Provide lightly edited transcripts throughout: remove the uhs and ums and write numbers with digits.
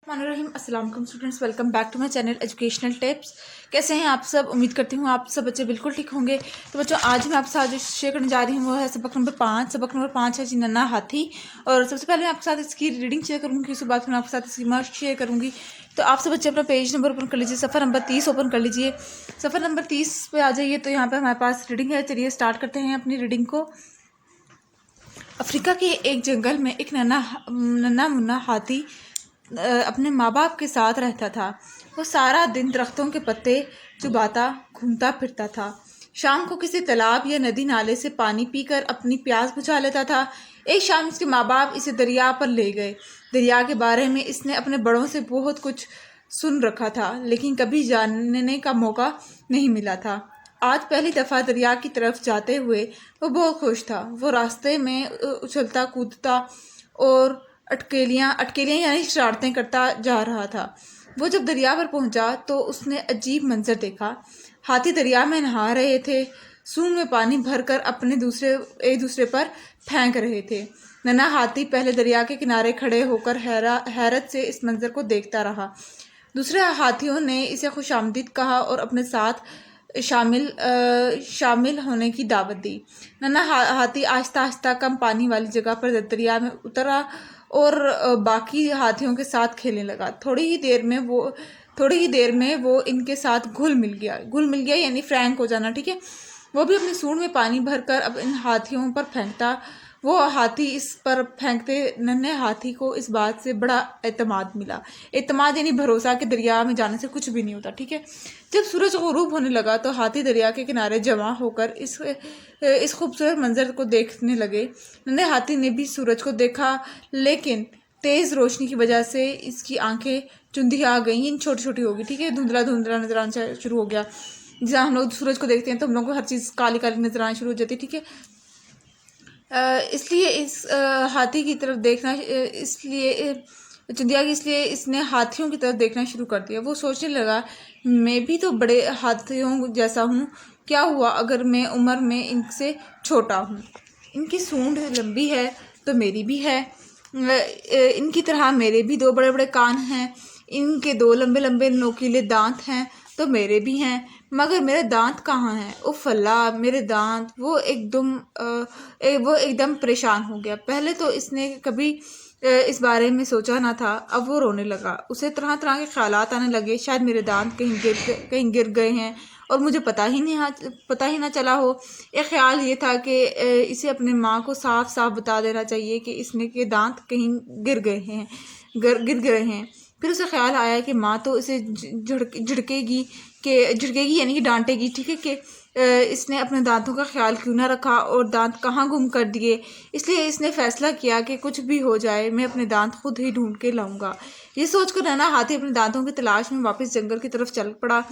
रहीम अस्सलाम वालेकुम students, welcome back to my channel educational tips. कैसे हैं आप सब? उम्मीद करती हूँ आप सब बच्चे बिल्कुल ठीक होंगे। तो बच्चों, आज मैं आपके साथ जो शेयर करने जा रही हूँ वो है सबक नंबर 5। सबक नंबर 5 है जी नन्हा हाथी। और सबसे पहले मैं आपके साथ इसकी रीडिंग शेयर करूँगी, उसके बाद मैं आपके साथ इसकी मार्क्स शेयर करूँगी। तो आप सब बच्चे अपना पेज नंबर ओपन कर लीजिए, सफ़र नंबर 30 ओपन कर लीजिए। सफ़र नंबर 30 पे आ जाइए। तो यहाँ पर हमारे पास रीडिंग है। चलिए स्टार्ट करते हैं अपनी रीडिंग को। अफ्रीका के एक जंगल में एक नन्हा मुन्ना हाथी अपने माँ बाप के साथ रहता था। वो सारा दिन दरख्तों के पत्ते चुबाता घूमता फिरता था। शाम को किसी तालाब या नदी नाले से पानी पीकर अपनी प्यास बुझा लेता था। एक शाम इसके माँ बाप इसे दरिया पर ले गए। दरिया के बारे में इसने अपने बड़ों से बहुत कुछ सुन रखा था, लेकिन कभी जानने का मौका नहीं मिला था। आज पहली दफ़ा दरिया की तरफ जाते हुए वो बहुत खुश था। वो रास्ते में उछलता कूदता और अटकेलियाँ अटकेलियाँ यानी शरारतें करता जा रहा था। वो जब दरिया पर पहुंचा तो उसने अजीब मंजर देखा। हाथी दरिया में नहा रहे थे, सूंड में पानी भरकर एक दूसरे पर फेंक रहे थे। नन्हा हाथी पहले दरिया के किनारे खड़े होकर हैरत से इस मंजर को देखता रहा। दूसरे हाथियों ने इसे खुशामदीद कहा और अपने साथ शामिल होने की दावत दी। नन्हा हाथी आहिस्ता आहिस्ता कम पानी वाली जगह पर दरिया में उतरा और बाकी हाथियों के साथ खेलने लगा। थोड़ी ही देर में वो इनके साथ घुल मिल गया यानी फ्रैंक हो जाना, ठीक है। वो भी अपनी सूंड में पानी भरकर अब इन हाथियों पर फेंकता। वो हाथी इस पर फेंकते नन्हे हाथी को इस बात से बड़ा एतमाद मिला। एतमाद यानी भरोसा कि दरिया में जाने से कुछ भी नहीं होता, ठीक है। जब सूरज गुरूब होने लगा तो हाथी दरिया के किनारे जमा होकर इस खूबसूरत मंजर को देखने लगे। नन्हे हाथी ने भी सूरज को देखा, लेकिन तेज रोशनी की वजह से इसकी आंखें चुंधिया गई, छोटी छोटी हो गई, ठीक है। धुंधला धुंधला नजर आना शुरू हो गया। जहाँ हम लोग सूरज को देखते हैं तो हम लोग को हर चीज़ काली काली नजर आनी शुरू हो जाती है, ठीक है। इसलिए इस हाथी की तरफ देखना इसलिए चुंदिया की इसलिए इसने हाथियों की तरफ देखना शुरू कर दिया। वो सोचने लगा, मैं भी तो बड़े हाथियों जैसा हूँ। क्या हुआ अगर मैं उम्र में इनसे छोटा हूँ? इनकी सूंड लंबी है तो मेरी भी है। इनकी तरह मेरे भी दो बड़े बड़े कान हैं। इनके दो लंबे लंबे नोकीले दांत हैं तो मेरे भी हैं, मगर मेरे दांत कहाँ हैं? उफ़ अल्लाह, मेरे दांत। वो एकदम परेशान हो गया। पहले तो इसने कभी इस बारे में सोचा ना था। अब वो रोने लगा। उसे तरह तरह के ख्यालात आने लगे। शायद मेरे दांत कहीं गिर गए हैं और मुझे पता ही ना चला हो। एक ख्याल ये था कि इसे अपने माँ को साफ साफ बता देना चाहिए कि इसने के दांत कहीं गिर गए हैं। फिर उसे ख्याल आया कि माँ तो इसे झिड़केगी यानी कि डांटेगी, ठीक है, कि इसने अपने दांतों का ख्याल क्यों ना रखा और दांत कहाँ गुम कर दिए। इसलिए इसने फैसला किया कि कुछ भी हो जाए मैं अपने दांत खुद ही ढूंढ के लाऊंगा। ये सोचकर नन्हा हाथी अपने दांतों की तलाश में वापस जंगल की तरफ चल पड़ा।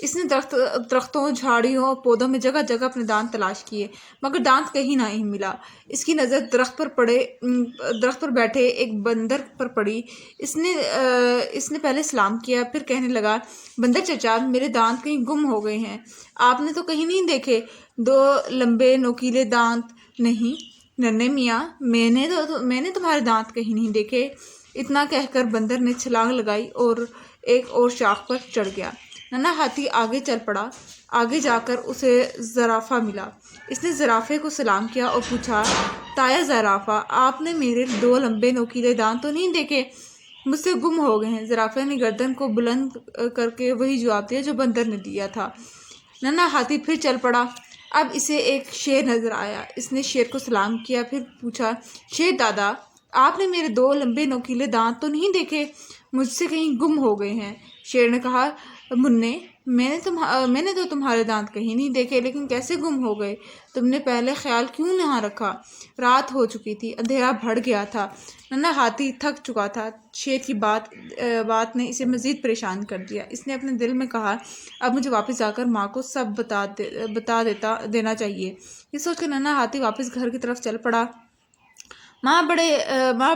इसने दरख्तों झाड़ियों और पौधों में जगह जगह अपने दांत तलाश किए, मगर दांत कहीं नहीं मिला। इसकी नज़र दरख्त पर बैठे एक बंदर पर पड़ी। इसने पहले सलाम किया, फिर कहने लगा, बंदर चचा, मेरे दांत कहीं गुम हो गए हैं। आपने तो कहीं नहीं देखे? दो लंबे नोकीले दांत? नहीं नन्हे मियाँ, मैंने तुम्हारे दांत कहीं नहीं देखे। इतना कहकर बंदर ने छलांग लगाई और एक और शाख पर चढ़ गया। नन्हा हाथी आगे चल पड़ा। आगे जाकर उसे ज़राफ़ा मिला। इसने ज़राफ़े को सलाम किया और पूछा, ताया ज़राफ़ा, आपने मेरे दो लंबे नोकीले दांत तो नहीं देखे? मुझसे गुम हो गए हैं। ज़राफ़े ने गर्दन को बुलंद करके वही जवाब दिया जो बंदर ने दिया था। नन्हा हाथी फिर चल पड़ा। अब इसे एक शेर नज़र आया। इसने शेर को सलाम किया, फिर पूछा, शेर दादा, आपने मेरे दो लंबे नोकीले दांत तो नहीं देखे? मुझसे कहीं गुम हो गए हैं। शेर ने कहा, मुन्ने, मैंने तो तुम्हारे दांत कहीं नहीं देखे, लेकिन कैसे गुम हो गए? तुमने पहले ख्याल क्यों नहीं रखा? रात हो चुकी थी, अंधेरा बढ़ गया था। नन्हा हाथी थक चुका था। शेर की बात ने इसे मज़ीद परेशान कर दिया। इसने अपने दिल में कहा, अब मुझे वापस जाकर माँ को सब बता देना चाहिए। ये सोचकर नन्हा हाथी वापस घर की तरफ चल पड़ा। माँ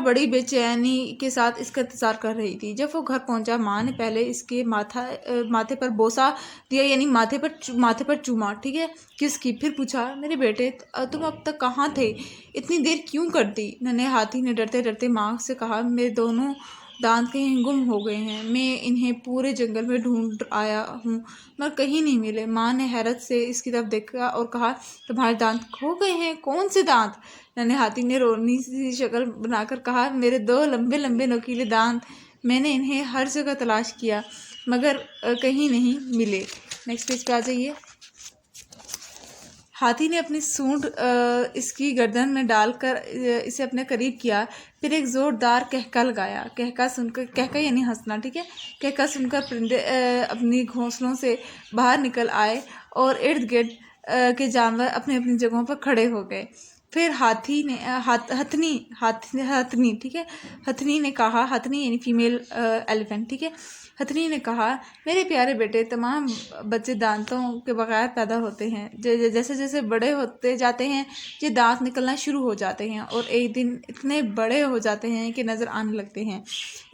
बड़ी बेचैनी के साथ इसका इंतज़ार कर रही थी। जब वो घर पहुंचा, माँ ने पहले इसके माथे पर बोसा दिया यानी माथे पर चूमा, ठीक है, किसकी। फिर पूछा, मेरे बेटे, तुम अब तक कहाँ थे? इतनी देर क्यों कर दी? नन्हे हाथी ने डरते डरते माँ से कहा, मेरे दोनों दांत कहीं गुम हो गए हैं। मैं इन्हें पूरे जंगल में ढूंढ आया हूँ मगर कहीं नहीं मिले। माँ ने हैरत से इसकी तरफ देखा और कहा, तुम्हारे दांत खो गए हैं? कौन से दांत? नन्हे हाथी ने रोनी सी शक्ल बनाकर कहा, मेरे 2 लंबे लंबे नुकीले दांत। मैंने इन्हें हर जगह तलाश किया मगर कहीं नहीं मिले। नेक्स्ट पेज पे आ जाइए। हाथी ने अपनी सूंड इसकी गर्दन में डालकर इसे अपने करीब किया। फिर एक जोरदार कहका लगाया। कहका सुनकर, कहका यानी हंसना, ठीक है। कहका सुनकर परिंदे अपनी घोंसलों से बाहर निकल आए और इर्द गिर्द के जानवर अपनी अपनी जगहों पर खड़े हो गए। फिर हाथी ने हथनी, ठीक है, हथनी ने कहा, हथनी यानी फीमेल एलिफेंट, ठीक है। हथनी ने कहा, मेरे प्यारे बेटे, तमाम बच्चे दांतों के बगैर पैदा होते हैं। जैसे जैसे बड़े होते जाते हैं ये दांत निकलना शुरू हो जाते हैं और एक दिन इतने बड़े हो जाते हैं कि नज़र आने लगते हैं।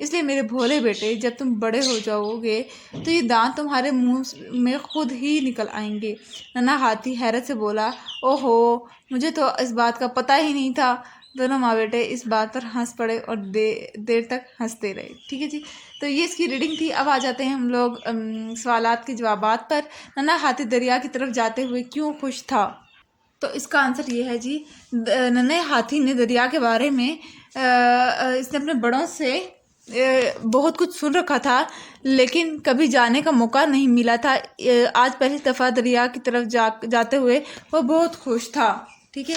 इसलिए मेरे भोले बेटे, जब तुम बड़े हो जाओगे तो ये दांत तुम्हारे मुंह में खुद ही निकल आएंगे। नन्हा हाथी हैरत से बोला, ओहो, मुझे तो इस बात का पता ही नहीं था। दोनों माँ बेटे इस बात पर हंस पड़े और देर तक हंसते रहे। ठीक है जी, तो ये इसकी रीडिंग थी। अब आ जाते हैं हम लोग सवालात के जवाबात पर। नन्हा हाथी दरिया की तरफ जाते हुए क्यों खुश था? तो इसका आंसर ये है जी, नन्हे हाथी ने दरिया के बारे में इसने अपने बड़ों से बहुत कुछ सुन रखा था लेकिन कभी जाने का मौका नहीं मिला था। आज पहली दफ़ा दरिया की तरफ जाते हुए वो बहुत खुश था। ठीक है,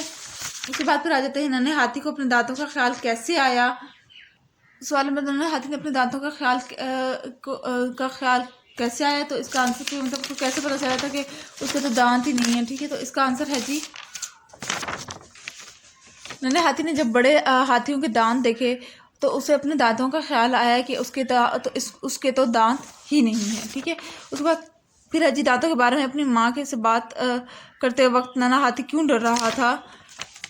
उसके बाद फिर आ जाते हैं, नन्हे हाथी को अपने दांतों का ख्याल कैसे आया? सवाल नंबर, नन्हे हाथी ने अपने दांतों का ख्याल कैसे आया? तो इसका आंसर कि मतलब उसको कैसे पता चला था कि उसके तो दांत ही नहीं है। ठीक है, तो इसका आंसर है जी, नन्हे हाथी ने जब बड़े हाथियों के दांत देखे तो उसे अपने दांतों का ख्याल आया कि उसके तो दांत ही नहीं है। ठीक है, उसके बाद फिर अजी दांतों के बारे में अपनी माँ के से बात करते वक्त नन्हा हाथी क्यों डर रहा था?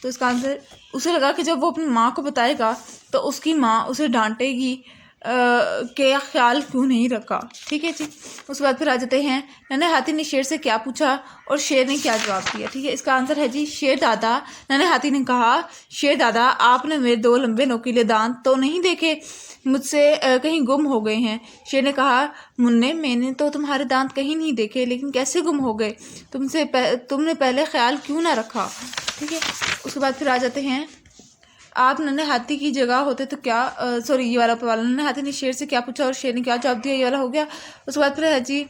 तो इसका आंसर, उसे लगा कि जब वो अपनी माँ को बताएगा तो उसकी माँ उसे डांटेगी के ख्याल क्यों नहीं रखा। ठीक है जी, उसके बाद फिर आ जाते हैं, नन्हे हाथी ने शेर से क्या पूछा और शेर ने क्या जवाब दिया? ठीक है, इसका आंसर है जी, शेर दादा। नन्हे हाथी ने कहा, शेर दादा, आपने मेरे 2 लंबे नोकीले दांत तो नहीं देखे? मुझसे कहीं गुम हो गए हैं। शेर ने कहा, मुन्ने, मैंने तो तुम्हारे दांत कहीं नहीं देखे, लेकिन कैसे गुम हो गए? तुमने पहले ख्याल क्यों ना रखा? ठीक है, उसके बाद फिर आ जाते हैं, आप नन्हे हाथी की जगह होते तो क्या, सॉरी ये वाला सवाल, नन्हे हाथी ने शेर से क्या पूछा और शेर ने क्या जवाब दिया, ये वाला हो गया। उसके बाद फिर है जी,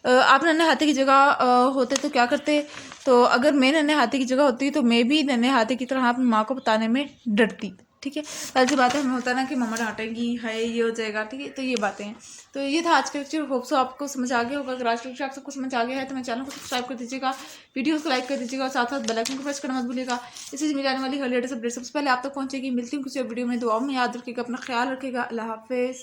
आप नन्हे हाथी की जगह होते तो क्या करते? तो अगर मैं नन्हे हाथी की जगह होती तो मैं भी नन्हे हाथी की तरह अपनी माँ को बताने में डरती। ठीक है, ऐसी बात है, हमें होता है ना कि मम्मा डांटेंगी, है ये हो जाएगा। ठीक है, तो ये बातें हैं। तो ये था आज का लेक्चर। होप सो आपको समझ आ गया होगा। अगर आज का लेक्चर आप सबको समझ आ गया है तो मेरे चैनल को सब्सक्राइब कर दीजिएगा, वीडियोस को लाइक कर दीजिएगा और साथ साथ बेल आइकन को प्रेस करना मत भूलिएगा। इससे मिल जाने वाली हर लेटेस्ट अपडेट सबसे पहले आप तक पहुंचेगी। मिलती हूँ किसी वीडियो में। दुआओं में याद रखिएगा, अपना ख्याल रखिएगा। अल्लाह हाफिज़।